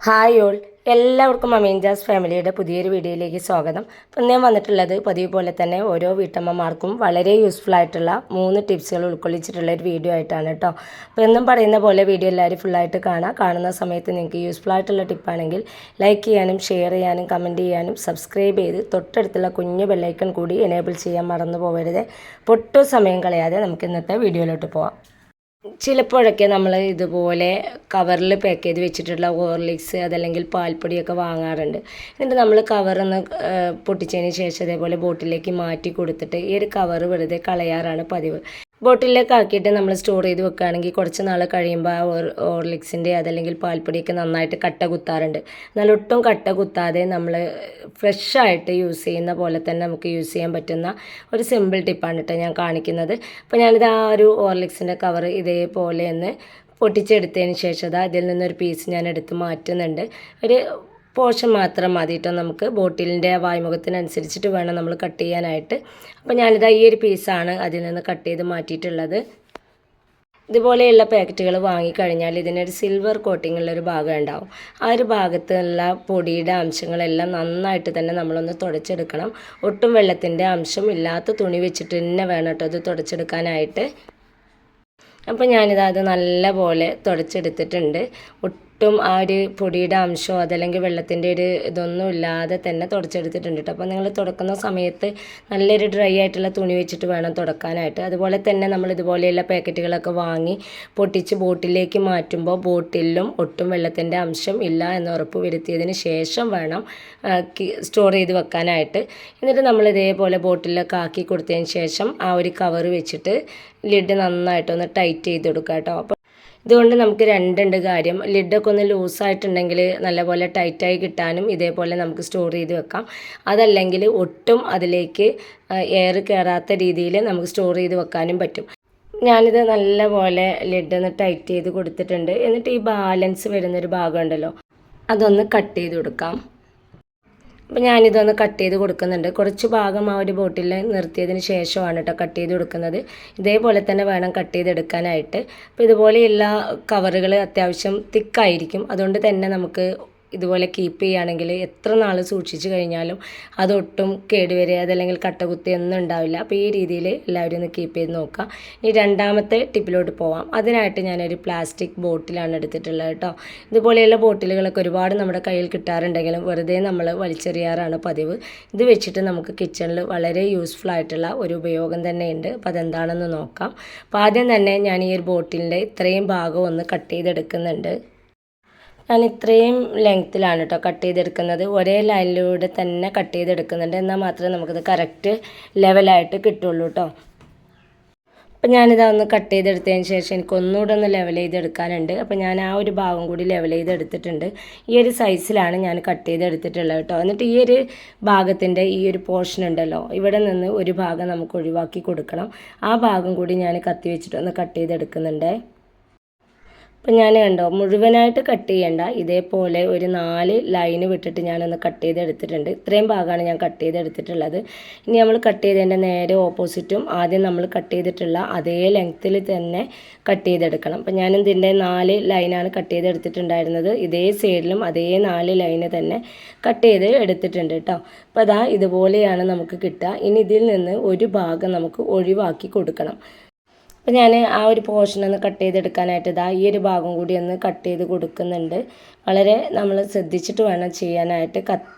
Hi all, എല്ലാവർക്കും അമീൻജാസ് ഫാമിലിയുടെ പുതിയൊരു വീഡിയോയിലേക്ക് സ്വാഗതം. അപ്പം ഞാൻ വന്നിട്ടുള്ളത് പതിവ് പോലെ തന്നെ ഓരോ വീട്ടമ്മമാർക്കും വളരെ യൂസ്ഫുൾ ആയിട്ടുള്ള 3 ടിപ്സുകൾ ഉൾക്കൊള്ളിച്ചിട്ടുള്ള ഒരു വീഡിയോ ആയിട്ടാണ് കേട്ടോ. അപ്പോൾ എന്നും പറയുന്ന പോലെ വീഡിയോ എല്ലാവരും ഫുള്ളായിട്ട് കാണുന്ന സമയത്ത് നിങ്ങൾക്ക് യൂസ്ഫുൾ ആയിട്ടുള്ള ടിപ്പാണെങ്കിൽ ലൈക്ക് ചെയ്യാനും ഷെയർ ചെയ്യാനും കമൻറ്റ് ചെയ്യാനും സബ്സ്ക്രൈബ് ചെയ്ത് തൊട്ടടുത്തുള്ള കുഞ്ഞു ബെല്ലൈക്കൺ കൂടി എനേബിൾ ചെയ്യാൻ മറന്നു പോകരുത്. പൊട്ടു സമയം കളയാതെ നമുക്ക് ഇന്നത്തെ വീഡിയോയിലോട്ട് പോവാം. ചിലപ്പോഴൊക്കെ നമ്മൾ ഇതുപോലെ കവറിൽ പാക്ക് ചെയ്ത് വെച്ചിട്ടുള്ള ഹോർലിക്സ് അതല്ലെങ്കിൽ പാൽപ്പൊടിയൊക്കെ വാങ്ങാറുണ്ട്. എന്നിട്ട് നമ്മൾ കവറൊന്ന് പൊട്ടിച്ചതിന് ശേഷം അതേപോലെ ബോട്ടിലേക്ക് മാറ്റി കൊടുത്തിട്ട് ഈ ഒരു കവർ വെറുതെ കളയാറാണ് പതിവ്. ബോട്ടിലേക്ക് ആക്കിയിട്ട് നമ്മൾ സ്റ്റോർ ചെയ്ത് വെക്കുകയാണെങ്കിൽ കുറച്ച് നാൾ കഴിയുമ്പോൾ ആ ഹോർലിക്സിൻ്റെ അതല്ലെങ്കിൽ പാൽപ്പൊടിയൊക്കെ നന്നായിട്ട് കട്ട കുത്താറുണ്ട്. എന്നാൽ ഒട്ടും കട്ട കുത്താതെ നമ്മൾ ഫ്രഷായിട്ട് യൂസ് ചെയ്യുന്ന പോലെ തന്നെ നമുക്ക് യൂസ് ചെയ്യാൻ പറ്റുന്ന ഒരു സിമ്പിൾ ടിപ്പാണ് കേട്ടോ ഞാൻ കാണിക്കുന്നത്. അപ്പോൾ ഞാനിത് ആ ഒരു ഹോർലിക്സിൻ്റെ കവർ ഇതേപോലെ ഒന്ന് പൊട്ടിച്ചെടുത്തതിന് ശേഷം അതിൽ നിന്നൊരു പീസ് ഞാൻ എടുത്ത് മാറ്റുന്നുണ്ട്. ഒരു പോർഷൻ മാത്രം മതി കേട്ടോ, നമുക്ക് ബോട്ടിലിൻ്റെ വായ്മുഖത്തിനനുസരിച്ചിട്ട് വേണം നമ്മൾ കട്ട് ചെയ്യാനായിട്ട്. അപ്പോൾ ഞാനിതാ ഈ ഒരു പീസാണ് അതിൽ നിന്ന് കട്ട് ചെയ്ത് മാറ്റിയിട്ടുള്ളത്. ഇതുപോലെയുള്ള പാക്കറ്റുകൾ വാങ്ങിക്കഴിഞ്ഞാൽ ഇതിനൊരു സിൽവർ കോട്ടിങ്ങുള്ളൊരു ഭാഗം ഉണ്ടാവും. ആ ഒരു ഭാഗത്തുള്ള പൊടിയുടെ അംശങ്ങളെല്ലാം നന്നായിട്ട് തന്നെ നമ്മളൊന്ന് തുടച്ചെടുക്കണം. ഒട്ടും വെള്ളത്തിൻ്റെ അംശം ഇല്ലാത്ത തുണി വെച്ചിട്ട് തന്നെ വേണം കേട്ടോ ഇത് തുടച്ചെടുക്കാനായിട്ട്. അപ്പോൾ ഞാനിത് അത് നല്ല പോലെ തുടച്ചെടുത്തിട്ടുണ്ട്. ഒട്ടും ആ ഒരു പൊടിയുടെ അംശമോ അതല്ലെങ്കിൽ വെള്ളത്തിൻ്റെ ഒരു ഇതൊന്നും ഇല്ലാതെ തന്നെ തുടച്ചെടുത്തിട്ടുണ്ട് കേട്ടോ. അപ്പോൾ നിങ്ങൾ തുടക്കുന്ന സമയത്ത് നല്ലൊരു ഡ്രൈ ആയിട്ടുള്ള തുണി വെച്ചിട്ട് വേണം തുടക്കാനായിട്ട്. അതുപോലെ തന്നെ നമ്മൾ ഇതുപോലെയുള്ള പാക്കറ്റുകളൊക്കെ വാങ്ങി പൊട്ടിച്ച് ബോട്ടിലേക്ക് മാറ്റുമ്പോൾ ബോട്ടിലും ഒട്ടും വെള്ളത്തിൻ്റെ അംശം ഇല്ല എന്ന് ഉറപ്പ് വരുത്തിയതിന് ശേഷം വേണം സ്റ്റോർ ചെയ്ത് വെക്കാനായിട്ട്. എന്നിട്ട് നമ്മൾ ഇതേപോലെ ബോട്ടിലൊക്കെ ആക്കി കൊടുത്തതിന് ശേഷം ആ ഒരു കവർ വെച്ചിട്ട് ലിഡ് നന്നായിട്ടൊന്ന് ടൈറ്റ് ചെയ്ത് കൊടുക്കുക കേട്ടോ. അപ്പോൾ ഇതുകൊണ്ട് നമുക്ക് രണ്ടുണ്ട് കാര്യം. ലിഡൊക്കെ ഒന്ന് ലൂസായിട്ടുണ്ടെങ്കിൽ നല്ലപോലെ ടൈറ്റായി കിട്ടാനും ഇതേപോലെ നമുക്ക് സ്റ്റോർ ചെയ്ത് വെക്കാം. അതല്ലെങ്കിൽ ഒട്ടും അതിലേക്ക് എയർ കയറാത്ത രീതിയിൽ നമുക്ക് സ്റ്റോർ ചെയ്ത് വെക്കാനും പറ്റും. ഞാനിത് നല്ലപോലെ ലിഡൊന്ന് ടൈറ്റ് ചെയ്ത് കൊടുത്തിട്ടുണ്ട്. എന്നിട്ട് ഈ ബാലൻസ് വരുന്നൊരു ഭാഗം ഉണ്ടല്ലോ അതൊന്ന് കട്ട് ചെയ്ത് കൊടുക്കാം. അപ്പോൾ ഞാനിതൊന്ന് കട്ട് ചെയ്ത് കൊടുക്കുന്നുണ്ട്. കുറച്ച് ഭാഗം ആ ഒരു ബോട്ടിൽ നിർത്തിയതിന് ശേഷമാണ് കേട്ടോ കട്ട് ചെയ്ത് കൊടുക്കുന്നത്. ഇതേപോലെ തന്നെ വേണം കട്ട് ചെയ്തെടുക്കാനായിട്ട്. അപ്പോൾ ഇതുപോലെയുള്ള കവറുകൾ അത്യാവശ്യം തിക്കായിരിക്കും. അതുകൊണ്ട് തന്നെ നമുക്ക് ഇതുപോലെ കീപ്പ് ചെയ്യുകയാണെങ്കിൽ എത്ര നാൾ സൂക്ഷിച്ച് കഴിഞ്ഞാലും അതൊട്ടും കേടുവരെ അതല്ലെങ്കിൽ കട്ടകുത്തി ഒന്നും ഉണ്ടാവില്ല. അപ്പോൾ ഈ രീതിയിൽ എല്ലാവരും ഒന്ന് കീപ്പ് ചെയ്ത് നോക്കുക. ഇനി രണ്ടാമത്തെ ടിപ്പിലോട്ട് പോവാം. അതിനായിട്ട് ഞാനൊരു പ്ലാസ്റ്റിക് ബോട്ടിലാണ് എടുത്തിട്ടുള്ളത് കേട്ടോ. ഇതുപോലെയുള്ള ബോട്ടിലുകളൊക്കെ ഒരുപാട് നമ്മുടെ കയ്യിൽ കിട്ടാറുണ്ടെങ്കിലും വെറുതെ നമ്മൾ വലിച്ചെറിയാറാണ് പതിവ്. ഇത് വെച്ചിട്ട് നമുക്ക് കിച്ചണിൽ വളരെ യൂസ്ഫുൾ ആയിട്ടുള്ള ഒരു ഉപയോഗം തന്നെയുണ്ട്. അപ്പോൾ അതെന്താണെന്ന് നോക്കാം. അപ്പോൾ ആദ്യം തന്നെ ഞാൻ ഈ ഒരു ബോട്ടിലിൻ്റെ ഇത്രയും ഭാഗം ഒന്ന് കട്ട് ചെയ്തെടുക്കുന്നുണ്ട്. ഞാൻ ഇത്രയും ലെങ്ത്തിലാണ് കേട്ടോ കട്ട് ചെയ്തെടുക്കുന്നത്. ഒരേ ലൈനിലൂടെ തന്നെ കട്ട് ചെയ്തെടുക്കുന്നുണ്ട്. എന്നാൽ മാത്രമേ നമുക്കത് കറക്റ്റ് ലെവലായിട്ട് കിട്ടുള്ളൂ കേട്ടോ. അപ്പം ഞാനിതൊന്ന് കട്ട് ചെയ്തെടുത്തതിന് ശേഷം എനിക്ക് ഒന്നുകൂടെ ഒന്ന് ലെവൽ ചെയ്തെടുക്കാനുണ്ട്. അപ്പോൾ ഞാൻ ആ ഒരു ഭാഗം കൂടി ലെവൽ ചെയ്തെടുത്തിട്ടുണ്ട്. ഈ ഒരു സൈസിലാണ് ഞാൻ കട്ട് ചെയ്തെടുത്തിട്ടുള്ളത് കേട്ടോ. എന്നിട്ട് ഈ ഒരു ഭാഗത്തിൻ്റെ ഈ ഒരു പോർഷൻ ഉണ്ടല്ലോ, ഇവിടെ നിന്ന് ഒരു ഭാഗം നമുക്ക് ഒഴിവാക്കി കൊടുക്കണം. ആ ഭാഗം കൂടി ഞാൻ കത്തി വെച്ചിട്ട് ഒന്ന് കട്ട് ചെയ്തെടുക്കുന്നുണ്ട്. അപ്പം ഞാൻ കണ്ടോ മുഴുവനായിട്ട് കട്ട് ചെയ്യണ്ട, ഇതേപോലെ ഒരു 4 ലൈന് വിട്ടിട്ട് ഞാനൊന്ന് കട്ട് ചെയ്തെടുത്തിട്ടുണ്ട്. ഇത്രയും ഭാഗമാണ് ഞാൻ കട്ട് ചെയ്തെടുത്തിട്ടുള്ളത്. ഇനി നമ്മൾ കട്ട് ചെയ്തതിൻ്റെ നേരെ ഓപ്പോസിറ്റും ആദ്യം നമ്മൾ കട്ട് ചെയ്തിട്ടുള്ള അതേ ലെങ്ത്തിൽ തന്നെ കട്ട് ചെയ്തെടുക്കണം. അപ്പം ഞാൻ ഇതിൻ്റെ 4 ലൈനാണ് കട്ട് ചെയ്തെടുത്തിട്ടുണ്ടായിരുന്നത്. ഇതേ സൈഡിലും അതേ 4 ലൈന് തന്നെ കട്ട് ചെയ്ത് എടുത്തിട്ടുണ്ട് കേട്ടോ. അപ്പോൾ അതാ ഇതുപോലെയാണ് നമുക്ക് കിട്ടുക. ഇനി ഇതിൽ നിന്ന് ഒരു ഭാഗം നമുക്ക് ഒഴിവാക്കി കൊടുക്കണം. അപ്പോൾ ഞാൻ ആ ഒരു പോർഷൻ ഒന്ന് കട്ട് ചെയ്തെടുക്കാനായിട്ട് ഈ ഒരു ഭാഗം കൂടി ഒന്ന് കട്ട് ചെയ്ത് കൊടുക്കുന്നുണ്ട്. വളരെ നമ്മൾ ശ്രദ്ധിച്ചിട്ട് വേണം ചെയ്യാനായിട്ട്.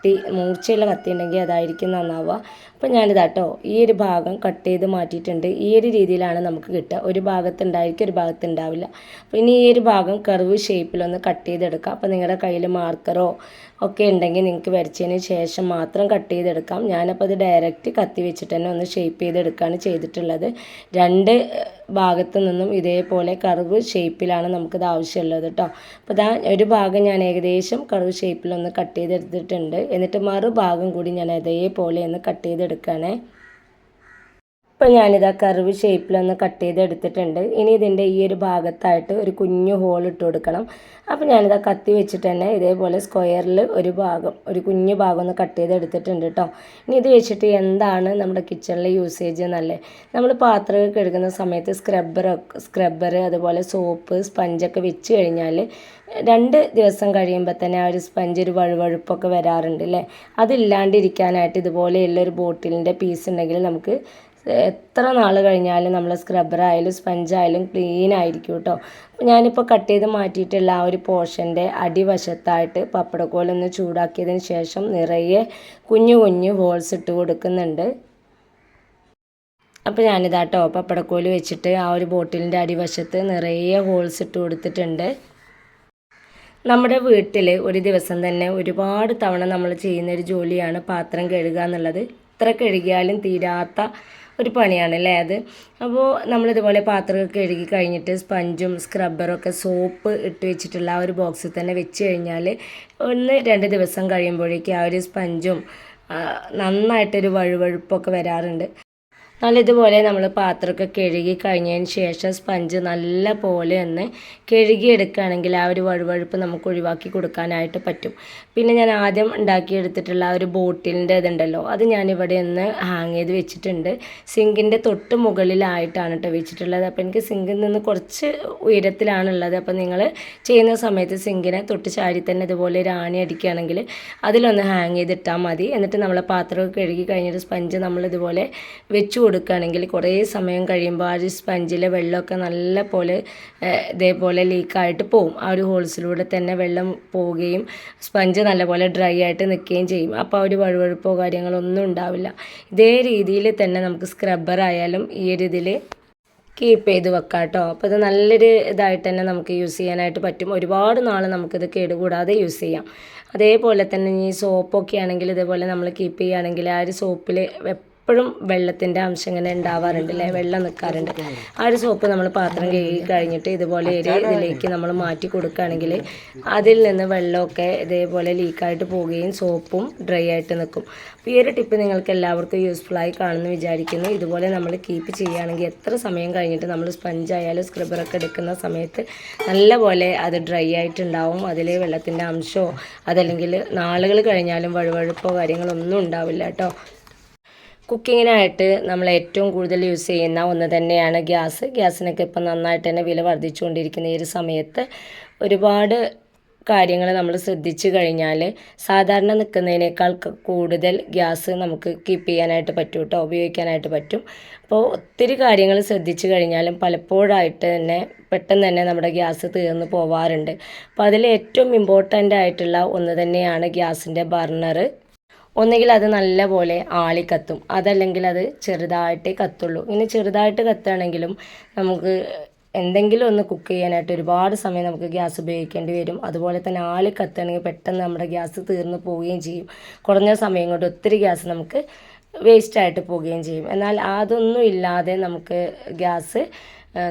മൂർച്ചയുള്ള കത്തി ഉണ്ടെങ്കിൽ അതായിരിക്കും നന്നാവുക. അപ്പോൾ ഞാനിതാട്ടോ ഈ ഒരു ഭാഗം കട്ട് ചെയ്ത് മാറ്റിയിട്ടുണ്ട്. ഈ ഒരു രീതിയിലാണ് നമുക്ക് കിട്ടുക. ഒരു ഭാഗത്തുണ്ടായിരിക്കും, ഒരു ഭാഗത്തുണ്ടാവില്ല. അപ്പോൾ ഇനി ഈ ഒരു ഭാഗം കർവ് ഷേപ്പിലൊന്ന് കട്ട് ചെയ്തെടുക്കാം. അപ്പോൾ നിങ്ങളുടെ കയ്യിൽ മാർക്കറോ ഒക്കെ ഉണ്ടെങ്കിൽ നിങ്ങൾക്ക് വരച്ചതിന് ശേഷം മാത്രം കട്ട് ചെയ്തെടുക്കാം. ഞാനപ്പോൾ അത് ഡയറക്റ്റ് കത്തി വെച്ചിട്ട് തന്നെ ഒന്ന് ഷേപ്പ് ചെയ്തെടുക്കുകയാണ് ചെയ്തിട്ടുള്ളത്. രണ്ട് ഭാഗത്തു നിന്നും ഇതേപോലെ കർവ് ഷേപ്പിലാണ് നമുക്കിത് ആവശ്യമുള്ളത് കേട്ടോ. അപ്പോൾ ഒരു ഭാഗം ഞാൻ ഏകദേശം കർവ് ഷേപ്പിലൊന്ന് കട്ട് ചെയ്തെടുത്തിട്ടുണ്ട്. എന്നിട്ട് മറുഭാഗം കൂടി ഞാൻ അതേപോലെ ഒന്ന് കട്ട് ചെയ്തെടുക്കുകയാണ്. ഇപ്പം ഞാനിതാ കർവ് ഷേപ്പിലൊന്ന് കട്ട് ചെയ്തെടുത്തിട്ടുണ്ട്. ഇനി ഇതിൻ്റെ ഈ ഒരു ഭാഗത്തായിട്ട് ഒരു കുഞ്ഞു ഹോൾ ഇട്ട് കൊടുക്കണം. അപ്പോൾ ഞാനിതാ കത്തി വെച്ചിട്ട് തന്നെ ഇതേപോലെ സ്ക്വയറിൽ ഒരു കുഞ്ഞു ഭാഗം ഒന്ന് കട്ട് ചെയ്തെടുത്തിട്ടുണ്ട് കേട്ടോ. ഇനി ഇത് വെച്ചിട്ട് എന്താണ് നമ്മുടെ കിച്ചണിലെ യൂസേജ് എന്നല്ലേ, നമ്മൾ പാത്രമൊക്കെ കഴുകുന്ന സമയത്ത് സ്ക്രബ്ബർ അതുപോലെ സോപ്പ് സ്പഞ്ചൊക്കെ വെച്ച് കഴിഞ്ഞാൽ 2 ദിവസം കഴിയുമ്പോൾ തന്നെ ആ ഒരു സ്പഞ്ച് ഒരു വഴുവഴുപ്പൊക്കെ വരാറുണ്ട് അല്ലേ. അതില്ലാണ്ടിരിക്കാനായിട്ട് ഇതുപോലെയുള്ളൊരു ബോട്ടിലിൻ്റെ പീസ് ഉണ്ടെങ്കിൽ നമുക്ക് എത്ര നാൾ കഴിഞ്ഞാലും നമ്മൾ സ്ക്രബ്ബറായാലും സ്പഞ്ചായാലും ക്ലീൻ ആയിരിക്കും കേട്ടോ. അപ്പോൾ ഞാനിപ്പോൾ കട്ട് ചെയ്ത് മാറ്റിയിട്ടുള്ള ആ ഒരു പോർഷൻ്റെ അടിവശത്തായിട്ട് പപ്പടക്കോലൊന്ന് ചൂടാക്കിയതിന് ശേഷം നിറയെ കുഞ്ഞു കുഞ്ഞു ഹോൾസ് ഇട്ട് കൊടുക്കുന്നുണ്ട്. അപ്പോൾ ഞാനിതാട്ടോ പപ്പടക്കോല് വെച്ചിട്ട് ആ ഒരു ബോട്ടിലിൻ്റെ അടിവശത്ത് നിറയെ ഹോൾസ് ഇട്ട് കൊടുത്തിട്ടുണ്ട്. നമ്മുടെ വീട്ടിൽ ഒരു ദിവസം തന്നെ ഒരുപാട് തവണ നമ്മൾ ചെയ്യുന്നൊരു ജോലിയാണ് പാത്രം കഴുകുക എന്നുള്ളത്. എത്ര കഴുകിയാലും തീരാത്ത ഒരു പണിയാണ് അല്ലേ അത്. അപ്പോൾ നമ്മളിതുപോലെ പാത്രമൊക്കെ കഴുകി കഴിഞ്ഞിട്ട് സ്പഞ്ചും സ്ക്രബ്ബറൊക്കെ സോപ്പ് ഇട്ട് വെച്ചിട്ടുള്ള ആ ഒരു ബോക്സിൽ തന്നെ വെച്ച് കഴിഞ്ഞാൽ 1-2 ദിവസം കഴിയുമ്പോഴേക്കും ആ ഒരു സ്പഞ്ചും നന്നായിട്ടൊരു വഴുവഴുപ്പൊക്കെ വരാറുണ്ട്. ഇതുപോലെ നമ്മൾ പാത്രമൊക്കെ കഴുകി കഴിഞ്ഞതിന് ശേഷം സ്പഞ്ച് നല്ല പോലെ ഒന്ന് കഴുകിയെടുക്കുകയാണെങ്കിൽ ആ ഒരു വഴുവഴുപ്പ് നമുക്ക് ഒഴിവാക്കി കൊടുക്കാനായിട്ട് പറ്റും. പിന്നെ ഞാൻ ആദ്യം ഉണ്ടാക്കിയെടുത്തിട്ടുള്ള ആ ഒരു ബോട്ടിലിൻ്റെ ഇതുണ്ടല്ലോ, അത് ഞാനിവിടെ ഒന്ന് ഹാങ് ചെയ്ത് വെച്ചിട്ടുണ്ട്. സിങ്കിൻ്റെ തൊട്ട് മുകളിലായിട്ടാണ് കേട്ടോ വെച്ചിട്ടുള്ളത്. അപ്പോൾ എനിക്ക് സിങ്കിൽ നിന്ന് കുറച്ച് ഉയരത്തിലാണുള്ളത്. അപ്പോൾ നിങ്ങൾ ചെയ്യുന്ന സമയത്ത് സിങ്കിനെ തൊട്ട് ചാരി തന്നെ ഇതുപോലെ ഒരു ആണി അടിക്കുകയാണെങ്കിൽ അതിലൊന്ന് ഹാങ് ചെയ്തിട്ടാൽ മതി. എന്നിട്ട് നമ്മൾ പാത്രമൊക്കെ കഴുകി കഴിഞ്ഞിട്ട് സ്പഞ്ച് നമ്മളിതുപോലെ വെച്ച് കൊടുക്കുകയാണെങ്കിൽ കുറേ സമയം കഴിയുമ്പോൾ ആ ഒരു സ്പഞ്ചിലെ വെള്ളമൊക്കെ നല്ല പോലെ ഇതേപോലെ ലീക്കായിട്ട് പോവും. ആ ഒരു ഹോൾസിലൂടെ തന്നെ വെള്ളം പോവുകയും സ്പഞ്ച് നല്ലപോലെ ഡ്രൈ ആയിട്ട് നിൽക്കുകയും ചെയ്യും. അപ്പോൾ ആ ഒരു വഴുവഴുപ്പോ കാര്യങ്ങളൊന്നും ഉണ്ടാവില്ല. ഇതേ രീതിയിൽ തന്നെ നമുക്ക് സ്ക്രബ്ബർ ആയാലും ഈ ഒരു ഇതിൽ കീപ്പ് ചെയ്ത് വെക്കാം കേട്ടോ. അപ്പോൾ ഇത് നല്ലൊരു ഇതായിട്ട് തന്നെ നമുക്ക് യൂസ് ചെയ്യാനായിട്ട് പറ്റും. ഒരുപാട് നാൾ നമുക്കിത് കേടുകൂടാതെ യൂസ് ചെയ്യാം. അതേപോലെ തന്നെ ഈ സോപ്പൊക്കെ ആണെങ്കിൽ ഇതേപോലെ നമ്മൾ കീപ്പ് ചെയ്യുകയാണെങ്കിൽ ആ ഒരു സോപ്പിൽ എപ്പോഴും വെള്ളത്തിൻ്റെ അംശം ഇങ്ങനെ ഉണ്ടാവാറുണ്ട് അല്ലേ, വെള്ളം നിൽക്കാറുണ്ട്. ആ ഒരു സോപ്പ് നമ്മൾ പാത്രം കഴുകി കഴിഞ്ഞിട്ട് ഇതുപോലെ ഇതിലേക്ക് നമ്മൾ മാറ്റി കൊടുക്കുകയാണെങ്കിൽ അതിൽ നിന്ന് വെള്ളമൊക്കെ ഇതേപോലെ ലീക്കായിട്ട് പോവുകയും സോപ്പും ഡ്രൈ ആയിട്ട് നിൽക്കും. അപ്പോൾ ഈ ഒരു ടിപ്പ് നിങ്ങൾക്ക് എല്ലാവർക്കും യൂസ്ഫുള്ളായി കാണുമെന്ന് വിചാരിക്കുന്നു. ഇതുപോലെ നമ്മൾ കീപ്പ് ചെയ്യുകയാണെങ്കിൽ എത്ര സമയം കഴിഞ്ഞിട്ട് നമ്മൾ സ്പഞ്ചായാലും സ്ക്രബ്ബറൊക്കെ എടുക്കുന്ന സമയത്ത് നല്ലപോലെ അത് ഡ്രൈ ആയിട്ടുണ്ടാവും. അതിൽ വെള്ളത്തിൻ്റെ അംശമോ അതല്ലെങ്കിൽ നാളുകൾ കഴിഞ്ഞാലും വഴുവഴുപ്പോ കാര്യങ്ങളൊന്നും ഉണ്ടാവില്ല കേട്ടോ. കുക്കിങ്ങിനായിട്ട് നമ്മൾ ഏറ്റവും കൂടുതൽ യൂസ് ചെയ്യുന്ന ഒന്ന് തന്നെയാണ് ഗ്യാസിനൊക്കെ ഇപ്പം നന്നായിട്ട് തന്നെ വില വർദ്ധിച്ചുകൊണ്ടിരിക്കുന്ന ഈ ഒരു സമയത്ത് ഒരുപാട് കാര്യങ്ങൾ നമ്മൾ ശ്രദ്ധിച്ചു കഴിഞ്ഞാൽ സാധാരണ നിൽക്കുന്നതിനേക്കാൾ കൂടുതൽ ഗ്യാസ് നമുക്ക് കീപ്പ് ചെയ്യാനായിട്ട് പറ്റും കേട്ടോ, ഉപയോഗിക്കാനായിട്ട് പറ്റും. അപ്പോൾ ഒത്തിരി കാര്യങ്ങൾ ശ്രദ്ധിച്ചു കഴിഞ്ഞാലും പലപ്പോഴായിട്ട് തന്നെ പെട്ടെന്ന് തന്നെ നമ്മുടെ ഗ്യാസ് തീർന്നു പോവാറുണ്ട്. അപ്പോൾ അതിൽ ഏറ്റവും ഇമ്പോർട്ടൻ്റ് ആയിട്ടുള്ള ഒന്ന് തന്നെയാണ് ഗ്യാസിൻ്റെ ബർണർ. ഒന്നുകിൽ അത് നല്ലപോലെ ആളിക്കത്തും, അതല്ലെങ്കിൽ അത് ചെറുതായിട്ടേ കത്തുള്ളൂ. ഇങ്ങനെ ചെറുതായിട്ട് കത്തുകയാണെങ്കിലും നമുക്ക് എന്തെങ്കിലും ഒന്ന് കുക്ക് ചെയ്യാനായിട്ട് ഒരുപാട് സമയം നമുക്ക് ഗ്യാസ് ഉപയോഗിക്കേണ്ടി വരും. അതുപോലെ തന്നെ ആളി കത്തുകയാണെങ്കിൽ പെട്ടെന്ന് നമ്മുടെ ഗ്യാസ് തീർന്നു പോവുകയും ചെയ്യും. കുറഞ്ഞ സമയം കൊണ്ട് ഒത്തിരി ഗ്യാസ് നമുക്ക് വേസ്റ്റായിട്ട് പോവുകയും ചെയ്യും. എന്നാൽ അതൊന്നും ഇല്ലാതെ നമുക്ക് ഗ്യാസ്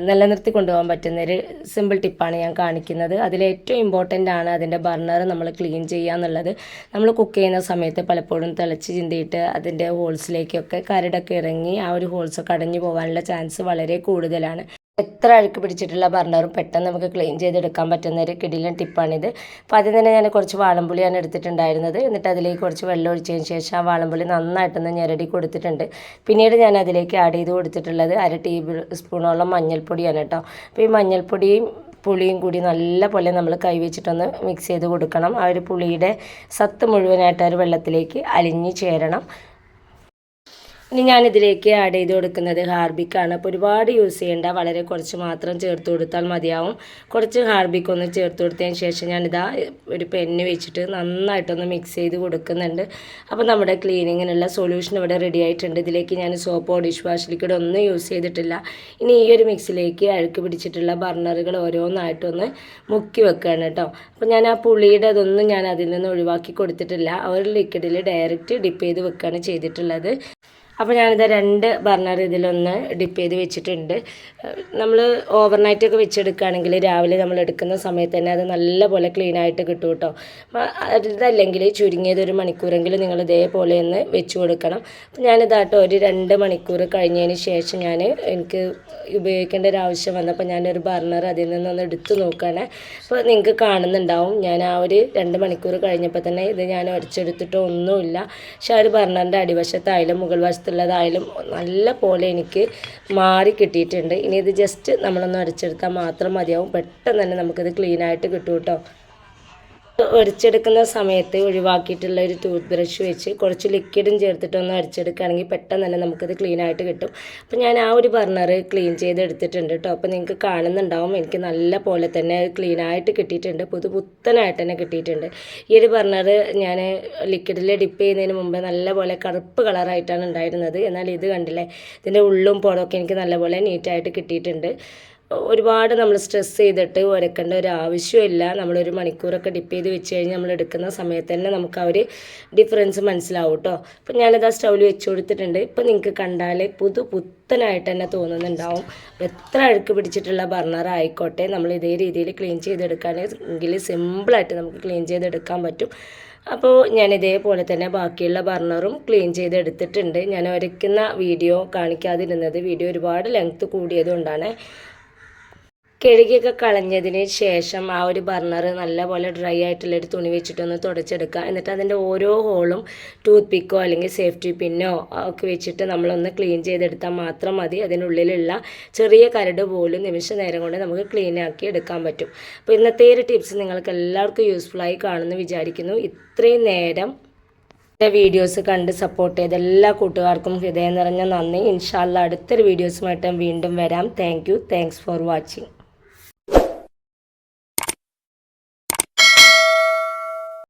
നിലനിർത്തി കൊണ്ടുപോകാൻ പറ്റുന്നൊരു സിമ്പിൾ ടിപ്പാണ് ഞാൻ കാണിക്കുന്നത്. അതിലേറ്റവും ഇമ്പോർട്ടൻ്റ് ആണ് അതിൻ്റെ ബർണർ നമ്മൾ ക്ലീൻ ചെയ്യുക എന്നുള്ളത്. നമ്മൾ കുക്ക് ചെയ്യുന്ന സമയത്ത് പലപ്പോഴും തിളച്ച് ചിന്തിയിട്ട് അതിൻ്റെ ഹോൾസിലേക്കൊക്കെ കരടൊക്കെ ഇറങ്ങി ആ ഒരു ഹോൾസൊക്കെ അടഞ്ഞു പോകാനുള്ള ചാൻസ് വളരെ കൂടുതലാണ്. എത്ര അഴുക്ക് പിടിച്ചിട്ടുള്ള ബർണറും പെട്ടെന്ന് നമുക്ക് ക്ലീൻ ചെയ്തെടുക്കാൻ പറ്റുന്ന ഒരു കിടിലൻ ടിപ്പാണിത്. അപ്പോൾ ആദ്യം തന്നെ ഞാൻ കുറച്ച് വാളംപുളിയാണ് എടുത്തിട്ടുണ്ടായിരുന്നത്. എന്നിട്ട് അതിലേക്ക് കുറച്ച് വെള്ളം ഒഴിച്ചതിന് ശേഷം ആ വാളംപുളി നന്നായിട്ടൊന്ന് ഞെരടി കൊടുത്തിട്ടുണ്ട്. പിന്നീട് ഞാൻ അതിലേക്ക് ആഡ് ചെയ്ത് കൊടുത്തിട്ടുള്ളത് 1 ടേബിൾ സ്പൂണോളം മഞ്ഞൾപ്പൊടിയാണ് കേട്ടോ. അപ്പോൾ ഈ മഞ്ഞൾപ്പൊടിയും പുളിയും കൂടി നല്ല പോലെ നമ്മൾ കൈവച്ചിട്ടൊന്ന് മിക്സ് ചെയ്ത് കൊടുക്കണം. ആ ഒരു പുളിയുടെ സത്ത് മുഴുവനായിട്ട് ആ ഒരു വെള്ളത്തിലേക്ക് അലിഞ്ഞ് ചേരണം. ഇനി ഞാനിതിലേക്ക് ആഡ് ചെയ്ത് കൊടുക്കുന്നത് ഹാർബിക്കാണ്. അപ്പോൾ ഒരുപാട് യൂസ് ചെയ്യേണ്ട, വളരെ കുറച്ച് മാത്രം ചേർത്ത് കൊടുത്താൽ മതിയാവും. കുറച്ച് ഹാർബിക്ക് ഒന്ന് ചേർത്ത് കൊടുത്തതിന് ശേഷം ഞാനിതാ ഒരു പെന്ന് വെച്ചിട്ട് നന്നായിട്ടൊന്ന് മിക്സ് ചെയ്ത് കൊടുക്കുന്നുണ്ട്. അപ്പോൾ നമ്മുടെ ക്ലീനിങ്ങിനുള്ള സൊല്യൂഷൻ ഇവിടെ റെഡി ആയിട്ടുണ്ട്. ഇതിലേക്ക് ഞാൻ സോപ്പോ ഡിഷ് വാഷ് ലിക്വിഡ് ഒന്നും യൂസ് ചെയ്തിട്ടില്ല. ഇനി ഈ ഒരു മിക്സിലേക്ക് അഴുക്ക് പിടിച്ചിട്ടുള്ള ബർണറുകൾ ഓരോന്നായിട്ടൊന്ന് മുക്കി വെക്കുകയാണ് കേട്ടോ. അപ്പോൾ ഞാൻ ആ പുളിയുടെ അതൊന്നും ഞാൻ അതിൽ നിന്ന് ഒഴിവാക്കി കൊടുത്തിട്ടില്ല. ആ ഒരു ലിക്വിഡിൽ ഡയറക്റ്റ് ഡിപ്പ് ചെയ്ത് വെക്കുകയാണ് ചെയ്തിട്ടുള്ളത്. അപ്പോൾ ഞാനിത് 2 ബർണർ ഇതിലൊന്ന് ഡിപ്പ് ചെയ്ത് വെച്ചിട്ടുണ്ട്. നമ്മൾ ഓവർനൈറ്റൊക്കെ വെച്ചെടുക്കുകയാണെങ്കിൽ രാവിലെ നമ്മൾ എടുക്കുന്ന സമയത്ത് തന്നെ അത് നല്ലപോലെ ക്ലീനായിട്ട് കിട്ടും കേട്ടോ. അതല്ലെങ്കിൽ ചുരുങ്ങിയത് 1 മണിക്കൂറെങ്കിലും നിങ്ങൾ ഇതേപോലെ ഒന്ന് വെച്ച് കൊടുക്കണം. അപ്പോൾ ഞാനിതാട്ടോ ഒരു 2 മണിക്കൂർ കഴിഞ്ഞതിന് ശേഷം എനിക്ക് ഉപയോഗിക്കേണ്ട ഒരു ആവശ്യം വന്നപ്പോൾ ഞാനൊരു ബർണർ അതിൽ നിന്നൊന്ന് എടുത്ത് നോക്കുകയാണ്. അപ്പോൾ നിങ്ങൾക്ക് കാണുന്നുണ്ടാവും ഞാൻ ആ ഒരു 2 മണിക്കൂർ കഴിഞ്ഞപ്പോൾ തന്നെ ഇത് ഞാൻ ഉരച്ചെടുത്തിട്ടോ ഒന്നുമില്ല. പക്ഷേ ആ ഒരു ബർണറിൻ്റെ അടിവശത്തായാലും മുകൾ വശത്തുള്ളതായാലും നല്ല പോലെ എനിക്ക് മാറി കിട്ടിയിട്ടുണ്ട്. ഇനി ഇത് ജസ്റ്റ് നമ്മളൊന്ന് ഉരച്ചെടുത്താൽ മാത്രം മതിയാവും. പെട്ടെന്ന് തന്നെ നമുക്കിത് ക്ലീനായിട്ട് കിട്ടും കേട്ടോ. ഉരച്ചെടുക്കുന്ന സമയത്ത് ഒഴിവാക്കിയിട്ടുള്ള ഒരു ടൂത്ത് ബ്രഷ് വെച്ച് കുറച്ച് ലിക്വിഡും ചേർത്തിട്ടൊന്ന് ഉരച്ചെടുക്കുകയാണെങ്കിൽ പെട്ടെന്ന് തന്നെ നമുക്കത് ക്ലീനായിട്ട് കിട്ടും. അപ്പോൾ ഞാൻ ആ ഒരു ബർണർ ക്ലീൻ ചെയ്തെടുത്തിട്ടുണ്ട് കേട്ടോ. അപ്പോൾ നിങ്ങൾക്ക് കാണുന്നുണ്ടാവും എനിക്ക് നല്ല പോലെ തന്നെ ക്ലീനായിട്ട് കിട്ടിയിട്ടുണ്ട്. പുത്തനായിട്ട് തന്നെ കിട്ടിയിട്ടുണ്ട്. ഈ ഒരു ബർണർ ഞാൻ ലിക്വിഡിൽ ഡിപ്പ് ചെയ്യുന്നതിന് മുമ്പ് നല്ലപോലെ കറുപ്പ് കളറായിട്ടാണ് ഉണ്ടായിരുന്നത്. എന്നാൽ ഇത് കണ്ടില്ലേ, ഇതിൻ്റെ ഉള്ളും പുറമൊക്കെ എനിക്ക് നല്ലപോലെ നീറ്റായിട്ട് കിട്ടിയിട്ടുണ്ട്. ഒരുപാട് നമ്മൾ സ്ട്രെസ് ചെയ്തിട്ട് ഉരക്കേണ്ട ഒരു ആവശ്യമില്ല. നമ്മളൊരു മണിക്കൂറൊക്കെ ഡിപ്പ് ചെയ്ത് വെച്ച് കഴിഞ്ഞ് നമ്മൾ എടുക്കുന്ന സമയത്ത് തന്നെ നമുക്ക് ആ ഒരു ഡിഫറൻസ് മനസ്സിലാവും കേട്ടോ. അപ്പോൾ ഞാനിത് ആ സ്റ്റൗവിൽ വെച്ച് കൊടുത്തിട്ടുണ്ട്. ഇപ്പോൾ നിങ്ങൾക്ക് കണ്ടാൽ പുത്തനായിട്ട് തന്നെ തോന്നുന്നുണ്ടാവും. എത്ര അഴുക്ക് പിടിച്ചിട്ടുള്ള ബർണർ ആയിക്കോട്ടെ നമ്മൾ ഇതേ രീതിയിൽ ക്ലീൻ ചെയ്തെടുക്കുകയാണെങ്കിൽ സിമ്പിളായിട്ട് നമുക്ക് ക്ലീൻ ചെയ്തെടുക്കാൻ പറ്റും. അപ്പോൾ ഞാൻ ഇതേപോലെ തന്നെ ബാക്കിയുള്ള ബർണറും ക്ലീൻ ചെയ്തെടുത്തിട്ടുണ്ട്. ഞാൻ ഉരയ്ക്കുന്ന വീഡിയോ കാണിക്കാതിരുന്നത് വീഡിയോ ഒരുപാട് ലെങ്ത്ത് കൂടിയതുകൊണ്ടാണ്. കഴുകിയൊക്കെ കളഞ്ഞതിന് ശേഷം ആ ഒരു ബർണർ നല്ലപോലെ ഡ്രൈ ആയിട്ടുള്ളൊരു തുണി വെച്ചിട്ടൊന്ന് തുടച്ചെടുക്കുക. എന്നിട്ട് അതിൻ്റെ ഓരോ ഹോളും ടൂത്ത് പിക്കോ അല്ലെങ്കിൽ സേഫ്റ്റി പിന്നോ ഒക്കെ വെച്ചിട്ട് നമ്മളൊന്ന് ക്ലീൻ ചെയ്തെടുത്താൽ മാത്രം മതി. അതിനുള്ളിലുള്ള ചെറിയ കരട് പോലും നിമിഷ നേരം കൊണ്ട് നമുക്ക് ക്ലീൻ ആക്കി എടുക്കാൻ പറ്റും. അപ്പോൾ ഇന്നത്തെ ഒരു ടിപ്സ് നിങ്ങൾക്ക് എല്ലാവർക്കും യൂസ്ഫുള്ളായി കാണുമെന്ന് വിചാരിക്കുന്നു. ഇത്രയും നേരം വീഡിയോസ് കണ്ട് സപ്പോർട്ട് ചെയ്ത എല്ലാ കൂട്ടുകാർക്കും ഹൃദയം നിറഞ്ഞ നന്ദി. ഇൻഷാ അല്ലാഹ് അടുത്തൊരു വീഡിയോസുമായിട്ട് വീണ്ടും വരാം. Thanks for watching.